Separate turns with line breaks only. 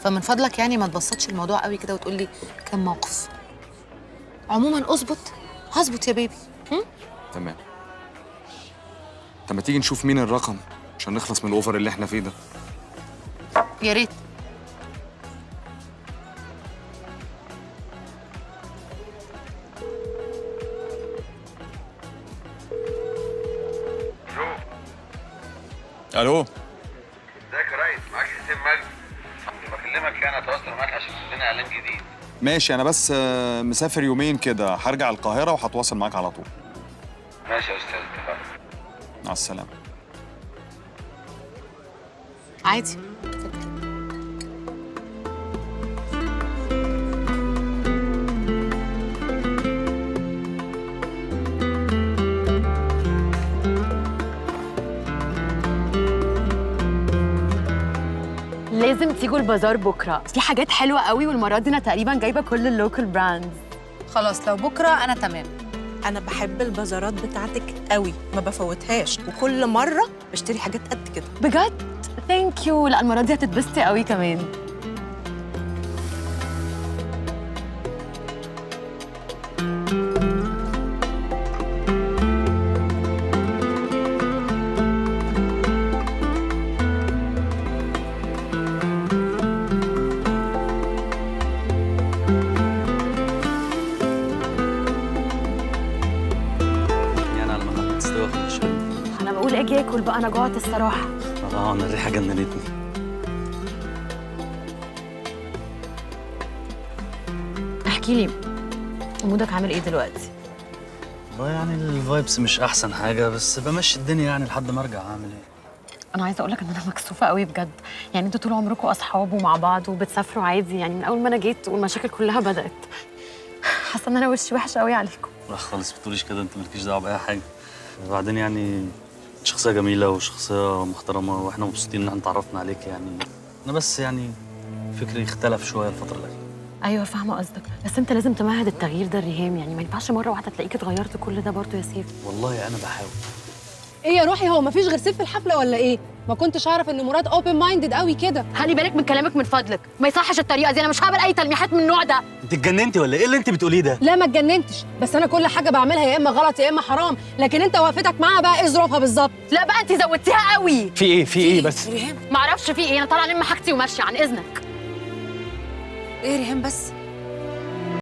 فمن فضلك يعني ما تبسطش الموضوع قوي كده وتقول لي كام موقف. عموما اظبط، هظبط يا بيبي.
تمام. طب ما تيجي نشوف مين الرقم عشان نخلص من الاوفر اللي احنا فيه ده.
يا ريت.
الو.
ازيك يا ريس؟ معاك حسين مجدي. كنت بكلمك يعني اتواصل معاك عشان عندنا اعلان جديد.
ماشي، انا بس مسافر يومين كده، هرجع القاهره وهتواصل معاك على طول.
ماشي يا استاذ، اتفقنا.
مع السلامه.
عادي.
لازم تيجوا البازار بكره، في حاجات حلوه قوي، والمره دي انا تقريبا جايبه كل اللوكال براندز.
خلاص لو بكره انا تمام.
انا بحب البازارات بتاعتك قوي، ما بفوتهاش، وكل مره بشتري حاجات قد كده.
بجد ثانك يو. لا المره دي هتتبسطي قوي كمان.
يعني على ما تستوي اخد شويه.
انا بقول اجي اكل بقى، انا جوعت الصراحه.
انا الريحه جننتني.
احكي لي، مودك عامل ايه دلوقتي؟
والله يعني الفايبس مش احسن حاجه، بس بمشي الدنيا يعني لحد ما ارجع. اعمل ايه؟
انا عايزه اقول لك ان انا مكسوفه قوي بجد. يعني انتوا طول عمركم اصحاب ومع بعض وبتسافروا عادي، يعني من اول ما انا جيت والمشاكل كلها بدات. حاسه ان انا وشي وحش قوي عليكم.
لا خالص، ما تقوليش كده، انت مالكيش دعوه باي حاجه. وبعدين يعني شخصيه جميله وشخصيه محترمه، واحنا مبسوطين ان احنا اتعرفنا عليك. يعني انا بس يعني فكري اختلف شويه الفتره الاخيره.
ايوه فاهمه قصدك، بس انت لازم تمهد التغيير ده ريهام. يعني ما ينفعش مره واحده تلاقيك اتغيرت كل ده برضه يا سيف.
والله انا بحاول.
ايه يا روحي، هو مفيش غير سيف في الحفله ولا ايه؟ ما كنتش اعرف ان مراد اوبن مايندد قوي كده.
خلي بالك من كلامك من فضلك، ما يصحش الطريقه دي. انا مش هقبل اي تلميحات من النوع ده.
انت اتجننتي ولا ايه اللي انت بتقوليه ده؟
لا ما اتجننتش، بس انا كل حاجه بعملها يا اما غلط يا اما حرام، لكن انت وقفتك معاها بقى ايه ظروفها بالظبط؟
لا بقى انت زودتيها قوي.
في ايه بس؟
ريهام
ما اعرفش في ايه، انا طالعه الم حاجتي وماشيه عن اذنك.
ايه ريهام بس؟